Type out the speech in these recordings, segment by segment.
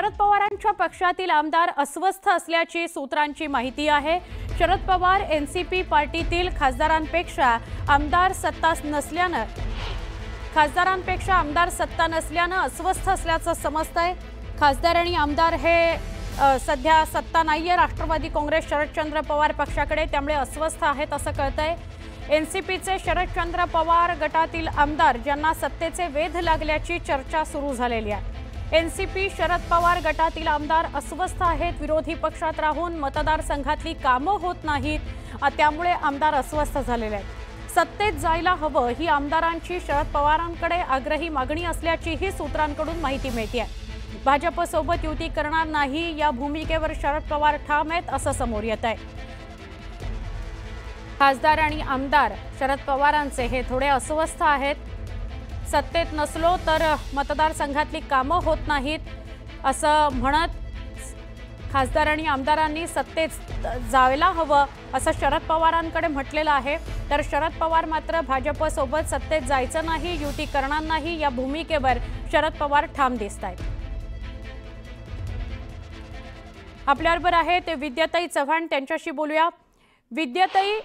शरद पवारांच्या पक्षातील आमदार अस्वस्थ असल्याची सूत्रांची माहिती आहे। शरद पवार एनसीपी पार्टीतील खासदारांपेक्षा आमदार सत्ता नसल्याने अस्वस्थ असल्याचं समजतंय। खासदार आणि आमदार हे सध्या सत्ता नाहीये राष्ट्रवादी काँग्रेस शरदचंद्र पवार पक्षाकडे, त्यामुळे अस्वस्थ आहेत असं कळतंय। एनसीपीचे शरदचंद्र पवार गटातील आमदार ज्यांना सत्तेचे वेध लागल्याची चर्चा सुरू झालेली आहे। एनसीपी शरद पवार गटातील आमदार अस्वस्थ आहेत। विरोधी पक्षात राहून मतदारसंघातली कामं होत नाहीत, त्यामुळे आमदार अस्वस्थ झालेले आहेत। सत्तेत जायला हवं ही आमदारांची शरद पवारांकडे आग्रही मागणी असल्याचीही सूत्रांकडून माहिती मिळते। भाजपसोबत युती करणार नाही या भूमिकेवर शरद पवार ठाम आहेत असं समोर येत आहे। खासदार आणि आमदार शरद पवारांचे हे थोडे अस्वस्थ आहेत। सत्तेत नसलो तर मतदारसंघातली कामं होत नाहीत असं म्हणत खासदार आणि आमदारांनी सत्तेत जायला हवं असं शरद पवारांकडे म्हटलेलं आहे। तर शरद पवार मात्र भाजपसोबत सत्तेत जायचं नाही, युती करणार नाही या भूमिकेवर शरद पवार ठाम दिसतायत। आपल्याबरोबर आहेत विद्याताई चव्हाण, त्यांच्याशी बोलूया। विद्याताई,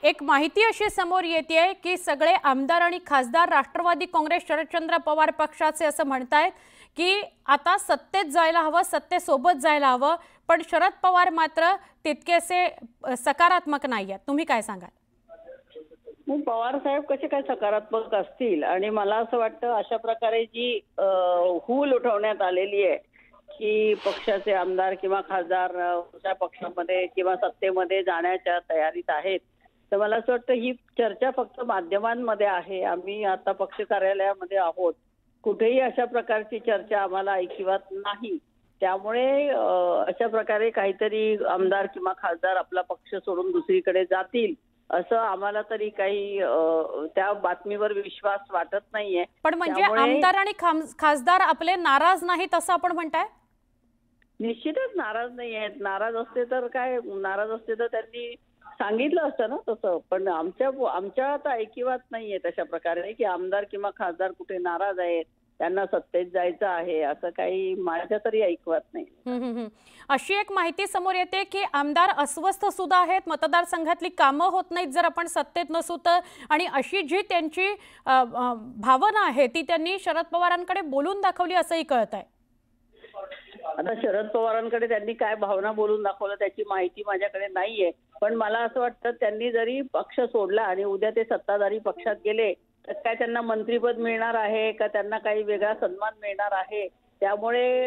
एक माहिती अशी समोर येते की सगळे आमदार आणि खासदार राष्ट्रवादी काँग्रेस शरदचंद्र पवार पक्षाचे असं म्हणतायत की आता सत्तेत जायला हवं, सत्तेसोबत जायला हवं, पण शरद पवार मात्र तितकेसे सकारात्मक नाहीयेत। तुम्ही काय सांगाल? पवार साहेब कसे काय सकारात्मक असतील? आणि मला असं वाटतं अशा प्रकारे जी हूल उठवण्यात आलेली आहे की पक्षाचे आमदार किंवा खासदार त्या पक्षामध्ये किंवा सत्तेमध्ये जाण्याच्या तयारीत आहेत, तर मला असं वाटतं ही चर्चा फक्त माध्यमांमध्ये आहे। आम्ही आता पक्ष कार्यालयामध्ये आहोत, कुठेही अशा प्रकारची चर्चा आम्हाला ऐकिवात नाही। त्यामुळे अशा प्रकारे काहीतरी आमदार किंवा खासदार आपला पक्ष सोडून दुसरीकडे जातील असं आम्हाला तरी काही त्या बातमीवर विश्वास वाटत नाहीये। पण म्हणजे आमदार आणि खासदार आपले नाराज नाहीत असं आपण म्हणताय? निश्चितच नाराज नाही आहेत। नाराज असते तर त्यांनी सांगितलं असतं ना तसं, पण आमच्या आता ऐकिवात नाहीये तशा प्रकारे की आमदार किंवा खासदार कुठे नाराज आहेत, त्यांना सत्तेत जायचं आहे असं काही माझ्या तरी ऐकवत नाही। अशी एक माहिती समोर येते की आमदार अस्वस्थ सुद्धा आहेत, मतदारसंघातली कामं होत नाहीत जर आपण सत्तेत नसू तर, आणि अशी जी त्यांची भावना आहे ती त्यांनी शरद पवारांकडे बोलून दाखवली असंही कळत आहे। आता शरद पवारांकडे त्यांनी काय भावना बोलून दाखवलं त्याची माहिती माझ्याकडे नाहीये, पण मला असं वाटतं त्यांनी जरी पक्ष सोडला आणि उद्या ते सत्ताधारी पक्षात गेले तर काय त्यांना मंत्रिपद मिळणार आहे का, त्यांना काही वेगळा सन्मान मिळणार आहे? त्यामुळे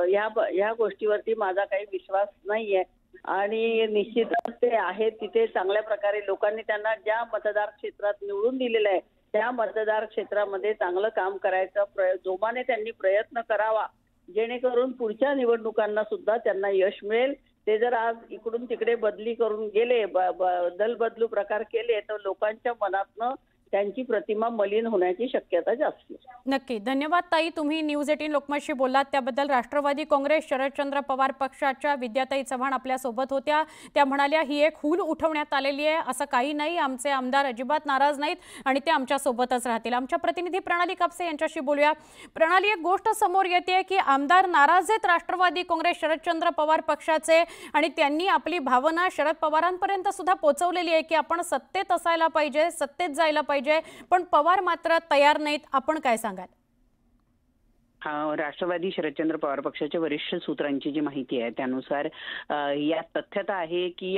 ह्या गोष्टीवरती माझा काही विश्वास नाहीये। आणि निश्चितच ते आहेत तिथे चांगल्या प्रकारे लोकांनी त्यांना ज्या मतदार क्षेत्रात निवडून दिलेलं आहे त्या मतदार क्षेत्रामध्ये चांगलं काम करायचं जोमाने त्यांनी प्रयत्न करावा, जेणेकरून पुढच्या निवडणुकांना सुद्धा त्यांना यश मिळेल। ते जर आज इकडून तिकडे बदली करून गेले, दल बदलू प्रकार केले तर लोकांच्या मनातनं त्यांची प्रतिमा मलिन होण्याची शक्यता जास्त आहे। नक्की, धन्यवाद ताई, तुम्ही न्यूज 18 लोकमतशी बोललात त्याबद्दल। राष्ट्रवादी काँग्रेस शरदचंद्र पवार पक्षाच्या विद्याताई चव्हाण आपल्या सोबत होत्या। त्या म्हणाल्या ही एक हूल उठवण्यात आलेली आहे, असं काही नाही, आमचे आमदार अजिबात नाराज नाहीत आणि ते आमच्या सोबतच राहतील। आमच्या प्रतिनिधी प्रणाली कापसे यांच्याशी बोलूया। प्रणाली, एक गोष्ट समोर येते की आमदार नाराज आहेत राष्ट्रवादी काँग्रेस शरदचंद्र पवार पक्षाचे, आणि त्यांनी आपली भावना शरद पवारांपर्यंत सुद्धा पोहोचवलेली आहे की आपण सत्तेत असायला पाहिजे, सत्तेत जायला पाहिजे, पण पवार मात्र तयार नाहीत। आपण काय सांगाल? राष्ट्रवादी शरदचंद्र पवार पक्षाच्या वरिष्ठ सूत्रांची जी माहिती आहे त्यानुसार या तथ्यता आहे की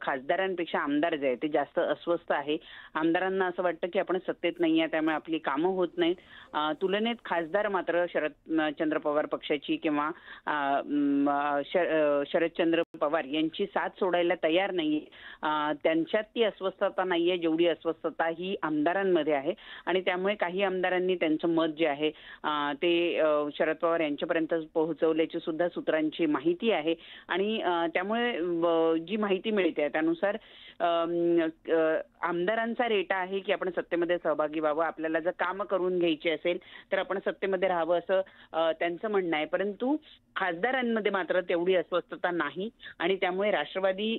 खासदारांपेक्षा आमदार जे आहे ते जास्त अस्वस्थ आहे। आमदारांना असं वाटतं की आपण सत्तेत नाही आहे त्यामुळे आपली कामं होत नाहीत। तुलनेत खासदार मात्र शरदचंद्र पवार पक्षाची किंवा शरदचंद्र पवार यांची साथ सोडायला तयार नाहीये। त्यांच्यात ती अस्वस्थता नाहीये जेवढी अस्वस्थता ही आमदारांमध्ये आहे, आणि त्यामुळे काही आमदारांनी त्यांचं मत जे आहे ते शरद पवार यांच्यापर्यंत पोहोचवल्याची सुद्धा सूत्रांची माहिती आहे। आणि त्यामुळे जी माहिती मिळते त्यानुसार आमदारांचा रेटा आहे की आपण सत्तेमध्ये सहभागी व्हावं, आपल्याला जर काम करून घ्यायची असेल तर आपण सत्तेमध्ये राहावं असं त्यांचं म्हणणं आहे। परंतु खासदारांमध्ये मात्र तेवढी अस्वस्थता नाही, आणि त्यामुळे राष्ट्रवादी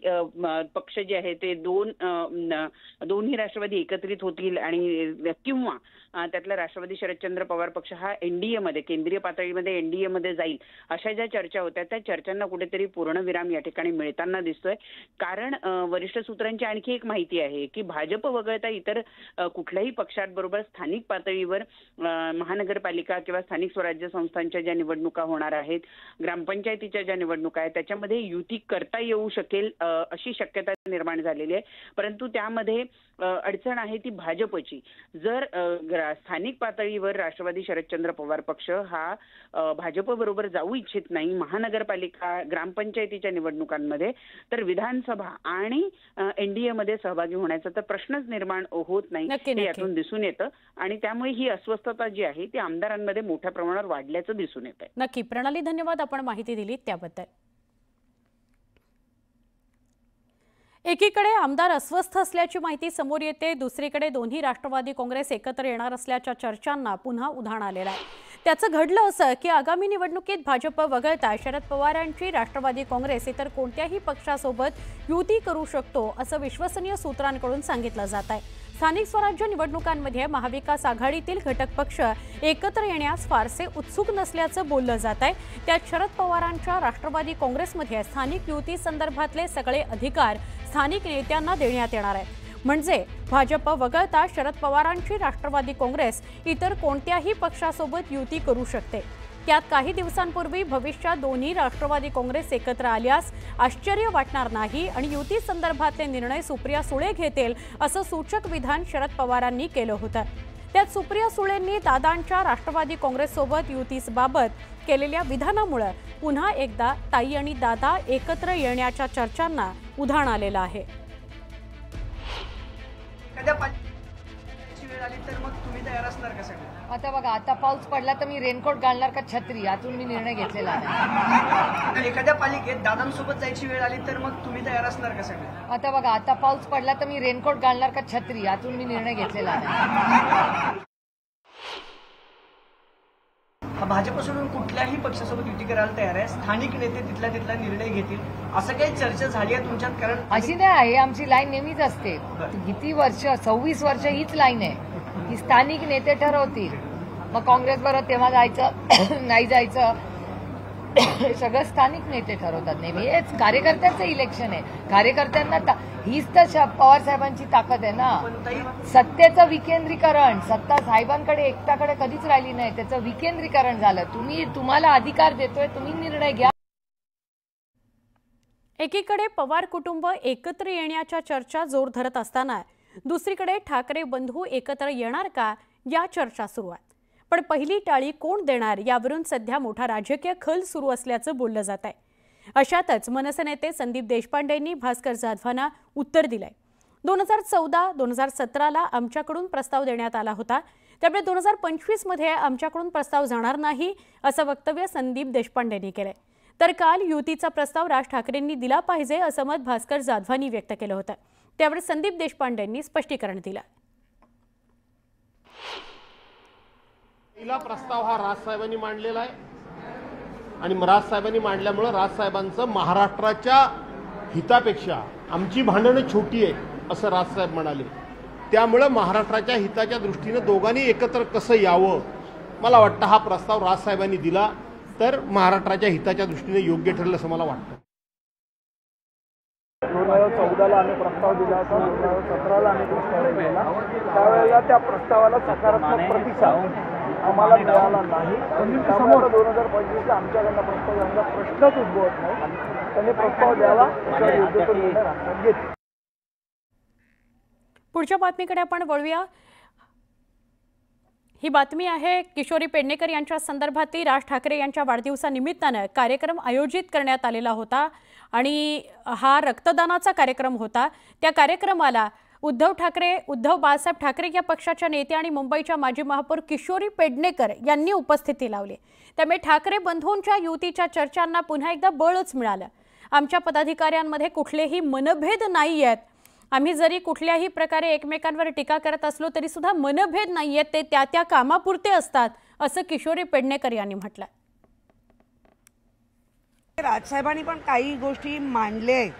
पक्ष जे आहे ते दोन्ही राष्ट्रवादी एकत्रित होतील आणि किंवा त्यातलं राष्ट्रवादी शरदचंद्र पवार पक्ष हा एनडीए मध्ये केंद्रीय पातळीमध्ये एनडीए मध्ये जाईल अशा ज्या चर्चा होत्या त्या चर्चांना कुठेतरी पूर्णविराम या ठिकाणी मिळताना दिसतोय. कारण वरिष्ठ सूत्रांची आणखी एक माहिती आहे की भाजप वगळता इतर कुठल्याही पक्षांबरोबर स्थानिक पातळीवर महानगरपालिका किंवा स्थानिक स्वराज्य संस्थांच्या ज्या निवडणुका होणार आहेत, ग्रामपंचायतीच्या ज्या निवडणुका आहेत त्याच्यामध्ये युती करता येऊ शकेल अशी शक्यता निर्माण झालेली आहे. परंतु त्यामध्ये अडचण आहे ती भाजपची. जर स्थानिक पातळीवर राष्ट्रवादी शरदचंद्र पवार पक्ष हा भाजप बरोबर जाऊ इच्छित नाही महानगरपालिका ग्रामपंचायतीच्या निवडणुकांमध्ये, तर विधानसभा आणि एनडीए मध्ये सहभागी होण्याचा तर प्रश्नच निर्माण होत नाही हे यातून दिसून येतं. आणि त्यामुळे ही अस्वस्थता जी आहे ती आमदारांमध्ये मोठ्या प्रमाणावर वाढल्याचं दिसून येत आहे. नक्की प्रणाली, धन्यवाद आपण माहिती दिली त्याबद्दल. एकीकडे आमदार अस्वस्थ असल्याची माहिती समोर येते, दुसरीकडे दोन्ही राष्ट्रवादी काँग्रेस एकत्र येणार असल्याच्या चर्चांना पुन्हा उधाण आलेलं आहे. त्याचं घडलं असं की आगामी निवडणुकीत भाजप वगळता शरद पवारांची राष्ट्रवादी काँग्रेस इतर कोणत्याही पक्षासोबत युती करू शकतो असं विश्वसनीय सूत्रांकडून सांगितलं जात आहे. स्थानिक स्वराज्य निवडणुकांमध्ये महाविकास आघाडीतील घटक पक्ष एकत्र येण्यास फारसे उत्सुक नसल्याचं बोललं जात आहे. त्यात शरद पवारांच्या राष्ट्रवादी काँग्रेसमध्ये स्थानिक युती संदर्भातले सगळे अधिकार स्थानिक नेत्यांना देण्यात येणार आहेत. म्हणजे भाजप वगळता शरद पवारांची राष्ट्रवादी काँग्रेस इतर कोणत्याही पक्षासोबत युती करू शकते. त्यात काही दिवसांपूर्वी भविष्यात दोन्ही राष्ट्रवादी काँग्रेस एकत्र आल्यास आश्चर्य वाटणार नाही आणि युती संदर्भातले निर्णय सुप्रिया सुळे घेतील असं सूचक विधान शरद पवारांनी केलं होतं. त्यात सुप्रिया सुळेंनी दादांच्या राष्ट्रवादी काँग्रेससोबत युतीबाबत केलेल्या विधानामुळे पुन्हा एकदा ताई आणि दादा एकत्र येण्याच्या चर्चांना उधाण आलेलं आहे. आता बघा, आता पाऊस पडला तर मी रेनकोट घालणार का छत्री, यातून मी निर्णय घेतलेला आहे. एखाद्या पालिकेत दादांसोबत जायची वेळ आली तर मग तुम्ही तयार असणार का सगळे? आता बघा, आता पाऊस पडला तर मी रेनकोट घालणार का छत्री, यातून मी निर्णय घेतलेला आहे. भाजप सोडून कुठल्याही पक्षासोबत युती करायला तयार आहे. स्थानिक नेते तिथला निर्णय घेतील असं काही चर्चा झाली आहे तुमच्यात? कारण अशी नाही आहे, आमची लाईन नेहमीच असते. किती वर्ष, 26 वर्ष हीच लाईन आहे की स्थानिक नेते ठरवतील. मग काँग्रेस बरोबर तेव्हा जायचं नाही जायचं सगळं स्थानिक नेते ठरवतात. नेहमी हेच कार्यकर्त्यांचं इलेक्शन आहे. कार्यकर्त्यांना हीच तर पवार साहेबांची ताकद आहे ना. सत्तेचं विकेंद्रीकरण, सत्ता साहेबांकडे एकट्याकडे कधीच राहिली नाही, त्याचं विकेंद्रीकरण झालं. तुम्हाला अधिकार देतोय, तुम्ही निर्णय घ्या. एकीकडे पवार कुटुंब एकत्र येण्याच्या चर्चा जोर धरत असताना दुसरीकडे ठाकरे बंधू एकत्र येणार का या चर्चा सुरू आहेत. पण पहिली टाळी कोण देणार यावरून सध्या मोठा राजकीय खल सुरू असल्याचं बोललं जात आहे. अशातच मनसे नेते संदीप देशपांडेंनी भास्कर जाधवांना उत्तर दिलंय. 2014-2017ला आमच्याकडून प्रस्ताव देण्यात आला होता, त्यामुळे 2025 मध्ये आमच्याकडून प्रस्ताव जाणार नाही असं वक्तव्य संदीप देशपांडेंनी केलंय. तर काल युतीचा प्रस्ताव राज ठाकरेंनी दिला पाहिजे असं मत भास्कर जाधवांनी व्यक्त केलं होतं. त्यावेळी संदीप देशपांडेंनी स्पष्टीकरण दिलं. पहिला प्रस्ताव हा राजसाहेबांनी मांडलेला आहे आणि राजसाहेबांनी मांडल्यामुळे राजसाहेबांचं महाराष्ट्राच्या हितापेक्षा आमची भांडणं छोटी आहे असं राजसाहेब म्हणाले. त्यामुळे महाराष्ट्राच्या हिताच्या दृष्टीने दोघांनी एकत्र कसं यावं, मला वाटतं हा प्रस्ताव राजसाहेबांनी दिला तर महाराष्ट्राच्या हिताच्या दृष्टीने योग्य ठरलं असं मला वाटतं. 2014ला आम्ही प्रस्ताव दिला होता, 2017ला आम्ही प्रस्ताव दिला. त्यावेळेला त्या प्रस्तावाला सकारात्मक प्रतिसाद आम्हाला मिळाला नाही. त्यामुळे 2025ला आमच्याकडनं प्रस्ताव द्यायचा प्रश्नच उद्भवत नाही. त्यांनी प्रस्ताव द्यावा अशा योग्य तो निर्णय राष्ट्रात घेतला. पुढच्या बातमीकडे आपण वळूया. ही बातमी आहे किशोरी पेडणेकर यांच्या संदर्भातली. राज ठाकरे यांच्या वाढदिवसानिमित्तानं कार्यक्रम आयोजित करण्यात आलेला होता आणि हा रक्तदानाचा कार्यक्रम होता. त्या कार्यक्रमाला उद्धव बाळासाहेब ठाकरे या पक्षाच्या नेत्या आणि मुंबईच्या माजी महापौर किशोरी पेडणेकर यांनी उपस्थिती लावली. त्यामुळे ठाकरे बंधूंच्या युतीच्या चर्चांना पुन्हा एकदा बळच मिळालं. आमच्या पदाधिकाऱ्यांमध्ये कुठलेही मनभेद नाही आहेत. आम्ही जरी कुठल्याही प्रकारे एकमेकांवर टीका करत असलो तरी सुद्धा मनभेद नाही आहेत, ते त्या कामापुरते असतात असं किशोरी पेडणेकर यांनी म्हटलं. राजसाहेबांनी पण काही गोष्टी मांडल्या आहेत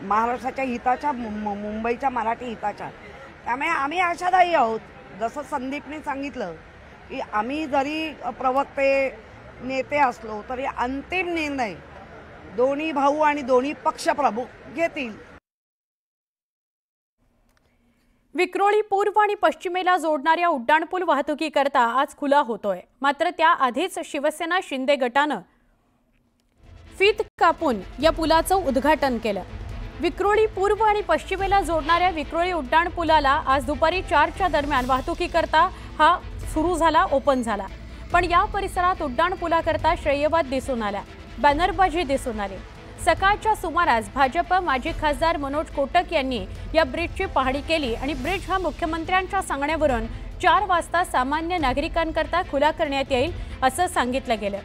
महाराष्ट्राच्या हिताच्या, मुंबईच्या मराठी हिताच्या. त्यामुळे आम्ही आशादायी आहोत जसं संदीपने सांगितलं की आम्ही जरी प्रवक्ते नेते असलो तरी अंतिम निर्णय दोन्ही भाऊ आणि दोन्ही पक्षप्रमुख घेतील. विक्रोळी पूर्व आणि पश्चिमेला जोडणाऱ्या उड्डाणपूल वाहतुकीकरता आज खुला होतोय. मात्र त्याआधीच शिवसेना शिंदे गटानं फीत कापून या पुलाचं उद्घाटन केलं. विक्रोळी पूर्व आणि पश्चिमेला जोडणाऱ्या विक्रोळी उड्डाणपुलाला आज दुपारी 4च्या दरम्यान वाहतुकीकरता हा सुरू झाला, ओपन झाला. पण या परिसरात उड्डाणपुलाकरता श्रेयवाद दिसून आला, बॅनरबाजी दिसून आली. सकाळच्या सुमारास भाजप माजी खासदार मनोज कोटक यांनी या ब्रिजची पाहणी केली आणि ब्रिज हा मुख्यमंत्र्यांच्या सांगण्यावरून 4 वाजता सामान्य नागरिकांकरता खुला करण्यात येईल असं सांगितलं गेलं.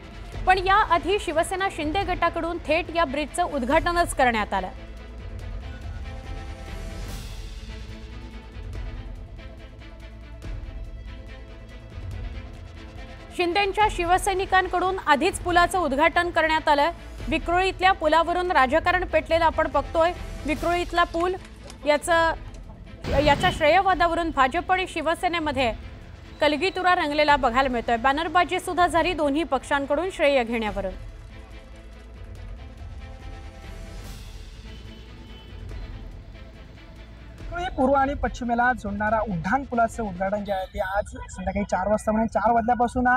पण याआधी शिवसेना शिंदे गटाकडून थेट या ब्रिजचं उद्घाटनच करण्यात आलं. शिंदेंच्या शिवसैनिकांकडून आधीच पुलाचं उद्घाटन करण्यात आलं. विक्रोळीतल्या पुलावरून राजकारण पेटलेलं आपण बघतोय. विक्रोळीतला पूल याच्या श्रेयवादावरून भाजप आणि शिवसेनेमध्ये कलगीतुरा रंगलेला बघायला मिळतोय. बॅनरबाजी सुद्धा झाली दोन्ही पक्षांकडून श्रेय घेण्यावरून. पूर्व आणि पश्चिमेला जोडणारा उड्डाण पुलाचं उद्घाटन जे आहे ते आज संध्याकाळी 4 वाजता म्हणजे 4 वाजल्यापासून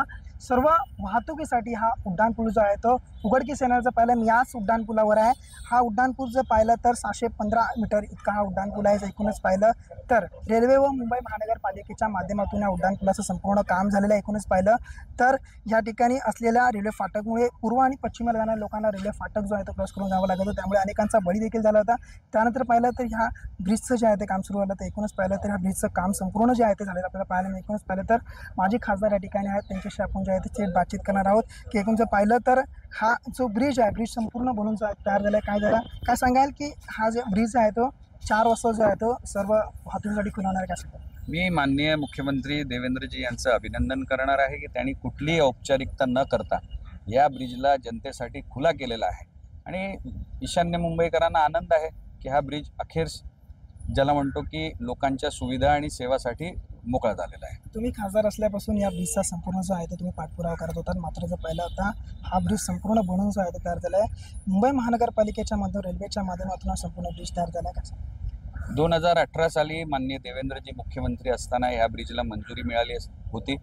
सर्व वाहतुकीसाठी हा उड्डाणपूल जो आहे तो उघडकीस येण्याचं पाहिलं. मी याच उड्डाणपुलावर आहे. हा उड्डाणपूल जर पाहिलं तर 615 मीटर इतका हा उड्डाणपूल आहे. एकूणच पाहिलं तर रेल्वे व मुंबई महानगरपालिकेच्या माध्यमातून या उड्डाणपुलाचं संपूर्ण काम झालेलं आहे. एकूणच पाहिलं तर या ठिकाणी असलेल्या रेल्वे फाटकमुळे पूर्व आणि पश्चिमेला जाणाऱ्या लोकांना रेल्वे फाटक जो आहे तो क्रॉस करून जावं लागत होतं, त्यामुळे अनेकांचा बळी देखील झाला होता. त्यानंतर पाहिलं तर ह्या ब्रिजचं जे आहे ते काम सुरू झालं. तर एकूणच पाहिलं तर ह्या ब्रिजचं काम संपूर्ण जे आहे ते झालेलं आपल्याला पाहायला. एकूणच पाहिलं तर माजी खासदार या ठिकाणी आहेत, त्यांच्याशी आपण जे आहे ते बातचीत करणार आहोत की एकूण जर पाहिलं तर हा जो ब्रिज आहे ब्रिज संपूर्ण बनून जो तयार झाला आहे. काय झाला काय सांगाल की हा जो ब्रिज आहे तो 4 वाजता जो आहे तो सर्व वाहतुकीसाठी खुला होणार काय सांगाल? मी माननीय मुख्यमंत्री देवेंद्रजी यांचं अभिनंदन करणार आहे की त्यांनी कुठलीही औपचारिकता न करता या ब्रिजला जनतेसाठी खुला केलेला आहे. आणि ईशान्य मुंबईकरांना आनंद आहे की हा ब्रिज अखेर ज्याला म्हणतो की लोकांच्या सुविधा आणि सेवासाठी मोकळा झालेला आहे. तुम्ही खासदार असल्यापासून या ब्रिजचा संपूर्ण जो आहे तो तुम्ही पाठपुरावा करत होता. मात्र जर पाहिलं आता हा ब्रिज संपूर्ण बनवून जो आहे तो तयार झाला आहे. मुंबई महानगरपालिकेच्या रेल्वेच्या माध्यमातून हा संपूर्ण ब्रिज तयार झाला आहे का? 2018 साली माननीय देवेंद्रजी मुख्यमंत्री असताना या ब्रिजला मंजुरी मिळाली होती.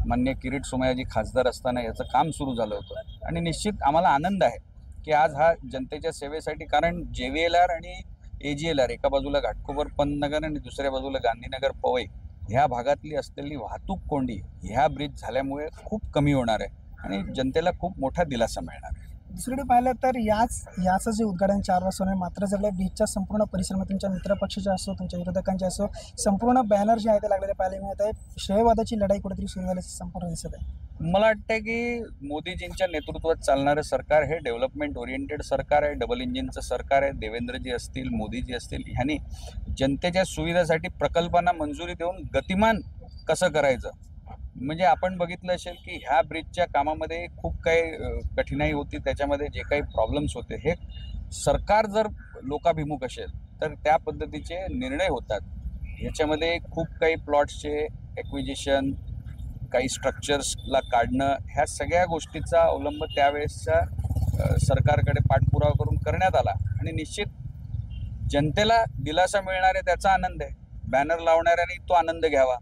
माननीय किरीट सोमय्याजी खासदार असताना याचं काम सुरू झालं होतं. आणि निश्चित आम्हाला आनंद आहे की आज हा जनतेच्या सेवेसाठी, कारण JVLR आणि AGLR एका बाजूला घाटकोपर पंतनगर आणि दुसऱ्या बाजूला गांधीनगर पवई ह्या भागातली असलेली वाहतूक कोंडी ह्या ब्रिज झाल्यामुळे खूप कमी होणार आहे आणि जनतेला खूप मोठा दिलासा मिळणार आहे. दुसरीकडे पाहिलं तर याचं जे उद्घाटन 4 वाजता होणार. मात्र जर ब्रिजच्या संपूर्ण परिसरामध्ये तुमच्या मित्रपक्षाचे असो तुमच्या विरोधकांचे असो संपूर्ण बॅनर जे आहे ते लागलेले पाहायला मिळत आहे. श्रेयवादाची लढाई कुठेतरी सुरू झाल्याचं संपूर्ण दिसत आहे. मला वाटतं की मोदीजींच्या नेतृत्वात चालणारं सरकार हे डेव्हलपमेंट ओरिएंटेड सरकार आहे, डबल इंजिनचं सरकार आहे. देवेंद्रजी असतील, मोदीजी असतील, ह्यांनी जनतेच्या सुविधेसाठी प्रकल्पांना मंजुरी देऊन गतिमान कसं करायचं, म्हणजे आपण बघितलं असेल की ह्या ब्रिजच्या कामामध्ये खूप काही कठीणाई होती. त्याच्यामध्ये जे काही प्रॉब्लेम्स होते हे सरकार जर लोकाभिमुख असेल तर त्या पद्धतीचे निर्णय होतात. ह्याच्यामध्ये खूप काही प्लॉट्सचे ॲक्विजिशन, काही स्ट्रक्चर्सला काढणं, ह्या सगळ्या गोष्टीचा अवलंब त्यावेळेसच्या सरकारकडे पाठपुरावा करून करण्यात आला. आणि निश्चित जनतेला दिलासा मिळणार आहे त्याचा आनंद आहे. बॅनर लावणाऱ्यांनी तो आनंद घ्यावा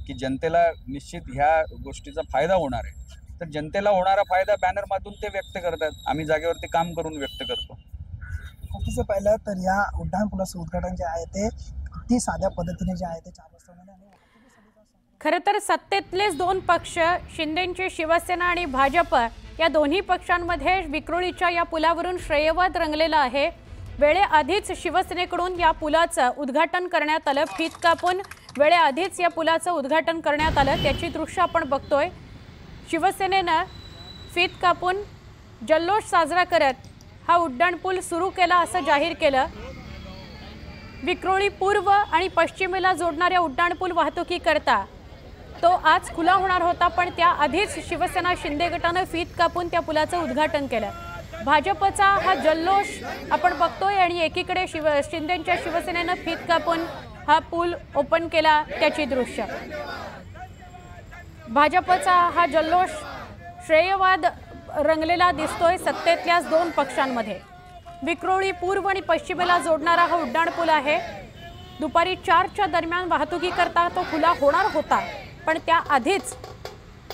की जनतेला निश्चित ह्या गोष्टीचा फायदा होणार आहे. तर जनतेला होणारा फायदा बॅनरमधून ते व्यक्त करतात, आम्ही जागेवरती काम करून व्यक्त करतो. तसं पाहिलं तर या उड्डाणपुलाचं उद्घाटन जे आहे ते अगदी साध्या पद्धतीने जे आहे ते 4 वाजता होणार आहे. खरं तर सत्तेतलेच 2 पक्ष शिंदेंची शिवसेना आणि भाजप या दोन्ही पक्षांमध्ये विक्रोळीच्या या पुलावरून श्रेयवाद रंगलेला आहे. वेळेआधीच शिवसेनेकडून या पुलाचं उद्घाटन करण्यात आलं. फीत कापून वेळेआधीच या पुलाचं उद्घाटन करण्यात आलं. त्याची दृश्य आपण बघतोय. शिवसेनेनं फीत कापून जल्लोष साजरा करत हा उड्डाणपूल सुरू केला असं जाहीर केलं. विक्रोळी पूर्व आणि पश्चिमेला जोडणाऱ्या उड्डाणपूल वाहतुकीकरता तो आज खुला होणार होता, पण त्याआधीच शिवसेना शिंदे गटानं फीत कापून त्या पुलाचं उद्घाटन केलं. भाजपचा हा जल्लोष आपण बघतोय आणि एकीकडे शिंदेंच्या शिवसेनेनं फीत कापून हा पूल ओपन केला त्याची दृश्य। भाजपचा हा जल्लोष श्रेयवाद रंगलेला दिसतोय सत्तेतल्याच दोन पक्षांमध्ये। विक्रोळी पूर्व आणि पश्चिमेला जोडणारा हा उड्डाणपूल आहे। दुपारी 4च्या दरम्यान वाहतुकीकरता तो खुला होणार होता, पण त्याआधीच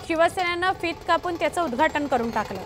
शिवसेनेनं फीत कापून त्याचं उद्घाटन करून टाकलं।